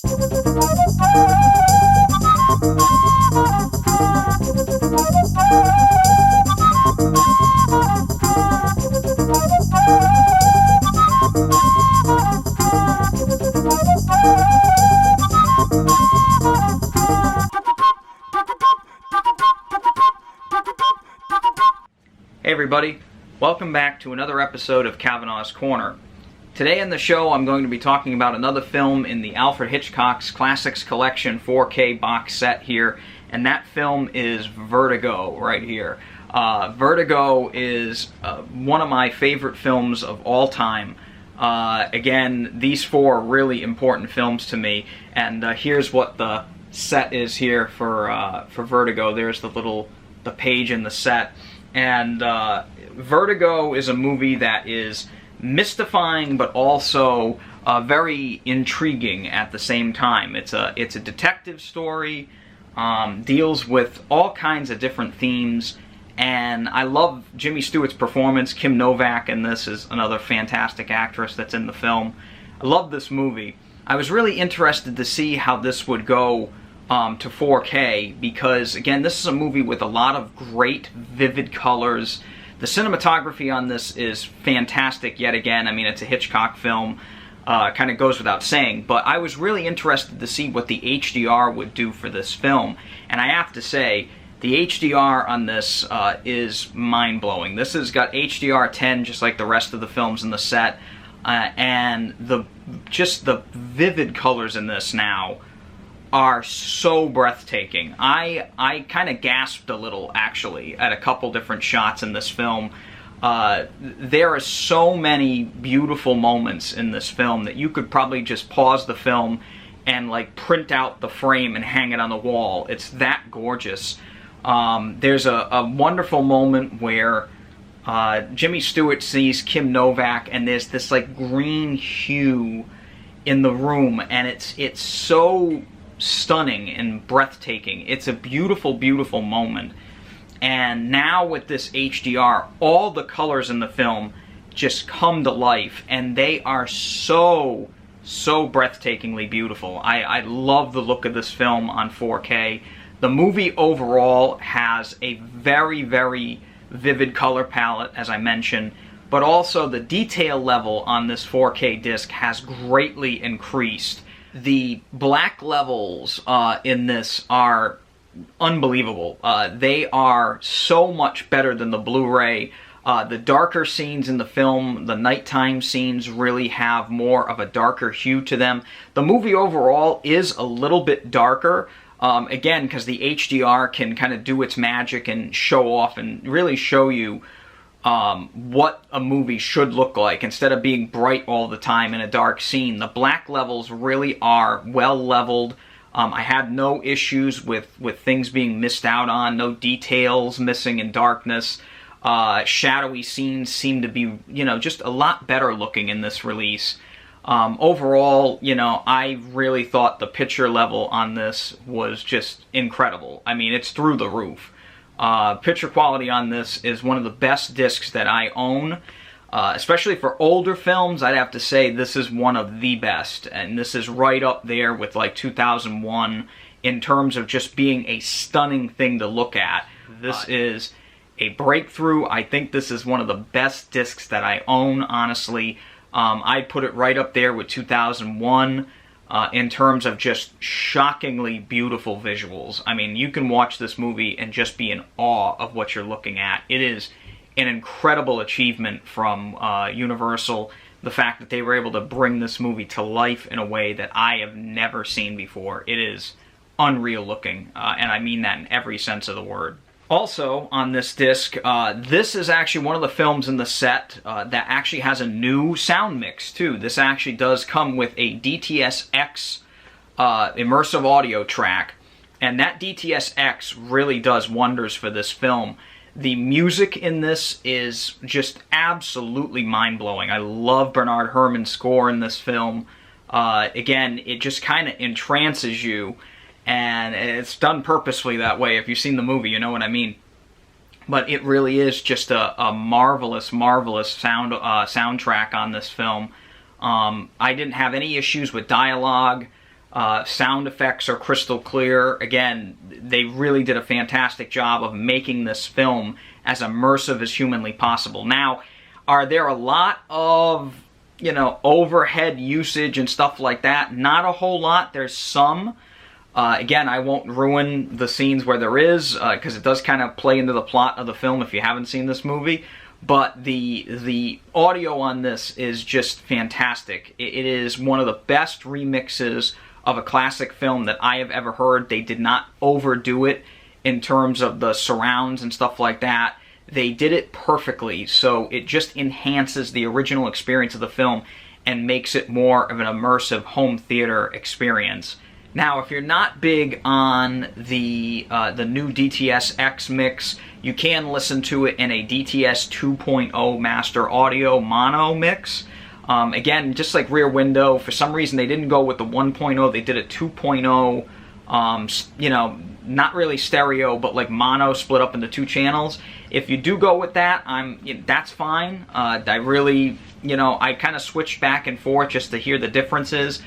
Hey everybody, welcome back to another episode of Cavanaugh's Corner. Today in the show I'm going to be talking about another film in the Alfred Hitchcock's Classics Collection 4K box set here, and that film is Vertigo right here. Vertigo is one of my favorite films of all time. Again, these four are really important films to me, and here's what the set is here for Vertigo. There's the page in the set. And Vertigo is a movie that is mystifying, but also very intriguing at the same time. It's a detective story, deals with all kinds of different themes, and I love Jimmy Stewart's performance. Kim Novak in this is another fantastic actress that's in the film. I love this movie. I was really interested to see how this would go to 4K, because again, this is a movie with a lot of great vivid colors. The cinematography on this is fantastic yet again. I mean, it's a Hitchcock film, kind of goes without saying, but I was really interested to see what the HDR would do for this film, and I have to say the HDR on this is mind-blowing. This has got HDR 10 just like the rest of the films in the set, and just the vivid colors in this now are so breathtaking. I kind of gasped a little, actually, at a couple different shots in this film. There are so many beautiful moments in this film that you could probably just pause the film and like print out the frame and hang it on the wall. It's that gorgeous. There's a wonderful moment where Jimmy Stewart sees Kim Novak, and there's this like green hue in the room, and it's so stunning and breathtaking. It's a beautiful, beautiful moment. And now with this HDR, all the colors in the film just come to life, and they are so breathtakingly beautiful. I love the look of this film on 4K. The movie overall has a very, very vivid color palette, as I mentioned, but also the detail level on this 4K disc has greatly increased. The black levels in this are unbelievable. They are so much better than the Blu-ray. The darker scenes in the film, the nighttime scenes, really have more of a darker hue to them. The movie overall is a little bit darker, again, because the HDR can kind of do its magic and show off and really show you what a movie should look like. Instead of being bright all the time in a dark scene, the black levels really are well leveled. I had no issues with things being missed out on, no details missing in darkness. Shadowy scenes seem to be, just a lot better looking in this release. Overall, I really thought the picture level on this was just incredible. I mean, it's through the roof. Picture quality on this is one of the best discs that I own. Especially for older films, I'd have to say this is one of the best. And this is right up there with like 2001 in terms of just being a stunning thing to look at. This is a breakthrough. I think this is one of the best discs that I own, honestly. I'd put it right up there with 2001. In terms of just shockingly beautiful visuals. I mean, you can watch this movie and just be in awe of what you're looking at. It is an incredible achievement from Universal. The fact that they were able to bring this movie to life in a way that I have never seen before. It is unreal looking, and I mean that in every sense of the word. Also, on this disc, this is actually one of the films in the set that actually has a new sound mix, too. This actually does come with a DTS-X immersive audio track, and that DTS-X really does wonders for this film. The music in this is just absolutely mind-blowing. I love Bernard Herrmann's score in this film. Again, it just kind of entrances you. And it's done purposefully that way. If you've seen the movie, you know what I mean. But it really is just a marvelous, marvelous soundtrack on this film. I didn't have any issues with dialogue. Sound effects are crystal clear. Again, they really did a fantastic job of making this film as immersive as humanly possible. Now, are there a lot of, you know, overhead usage and stuff like that? Not a whole lot. There's some. Again, I won't ruin the scenes where there is, because it does kind of play into the plot of the film if you haven't seen this movie. But the audio on this is just fantastic. It is one of the best remixes of a classic film that I have ever heard. They did not overdo it in terms of the surrounds and stuff like that. They did it perfectly, so it just enhances the original experience of the film and makes it more of an immersive home theater experience. Now, if you're not big on the new DTS-X mix, you can listen to it in a DTS 2.0 Master Audio Mono mix. Again, just like Rear Window, for some reason they didn't go with the 1.0, they did a 2.0, you know, not really stereo, but like mono split up into 2 channels. If you do go with that, that's fine. I really, you know, I kind of switched back and forth just to hear the differences.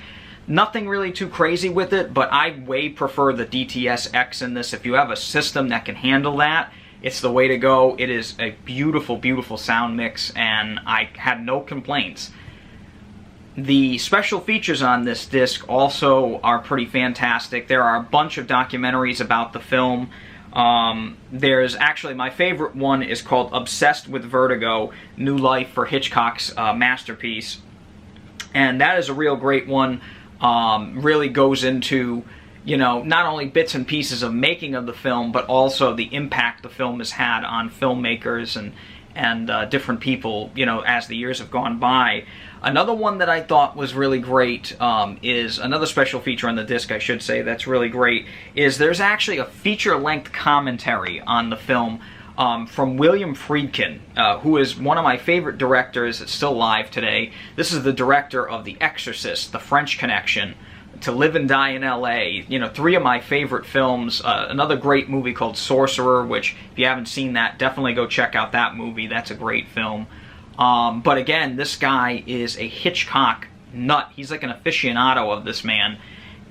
Nothing really too crazy with it, but I way prefer the DTS-X in this. If you have a system that can handle that, it's the way to go. It is a beautiful, beautiful sound mix, and I had no complaints. The special features on this disc also are pretty fantastic. There are a bunch of documentaries about the film. There's actually, my favorite one is called Obsessed with Vertigo, New Life for Hitchcock's masterpiece. And that is a real great one. Really goes into, you know, not only bits and pieces of making of the film, but also the impact the film has had on filmmakers and different people, you know, as the years have gone by. Another one that I thought was really great is another special feature on the disc, I should say, that's really great, is there's actually a feature-length commentary on the film from William Friedkin, who is one of my favorite directors that's still alive today. This is the director of The Exorcist, The French Connection, To Live and Die in L.A., you know, 3 of my favorite films. Another great movie called Sorcerer, which, if you haven't seen that, definitely go check out that movie. That's a great film. But again, this guy is a Hitchcock nut. He's like an aficionado of this man.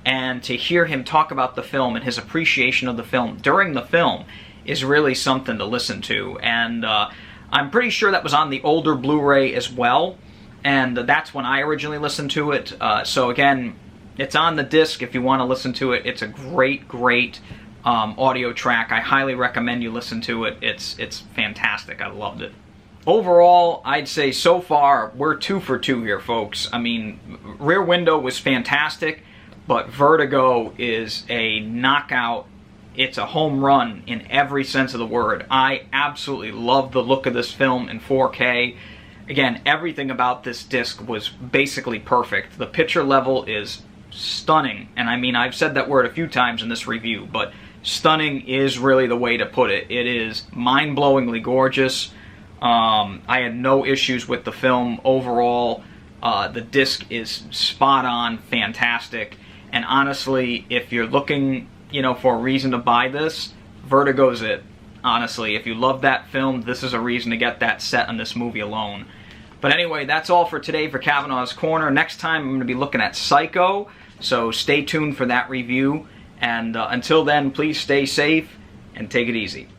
And to hear him talk about the film and his appreciation of the film during the film is really something to listen to. And I'm pretty sure that was on the older Blu-ray as well. And that's when I originally listened to it. So again, it's on the disc if you want to listen to it. It's a great, great audio track. I highly recommend you listen to it. It's fantastic. I loved it. Overall, I'd say so far, we're 2 for 2 here, folks. I mean, Rear Window was fantastic, but Vertigo is a knockout. It's a home run in every sense of the word. I absolutely love the look of this film in 4K. Again, everything about this disc was basically perfect. The picture level is stunning, and I mean, I've said that word a few times in this review, but stunning is really the way to put it. It is mind-blowingly gorgeous. I had no issues with the film overall. The disc is spot on, fantastic, and honestly, if you're looking, you know, for a reason to buy this, Vertigo's it. Honestly, if you love that film, this is a reason to get that set on this movie alone. But anyway, that's all for today for Cavanaugh's Corner. Next time, I'm going to be looking at Psycho, so stay tuned for that review. And until then, please stay safe and take it easy.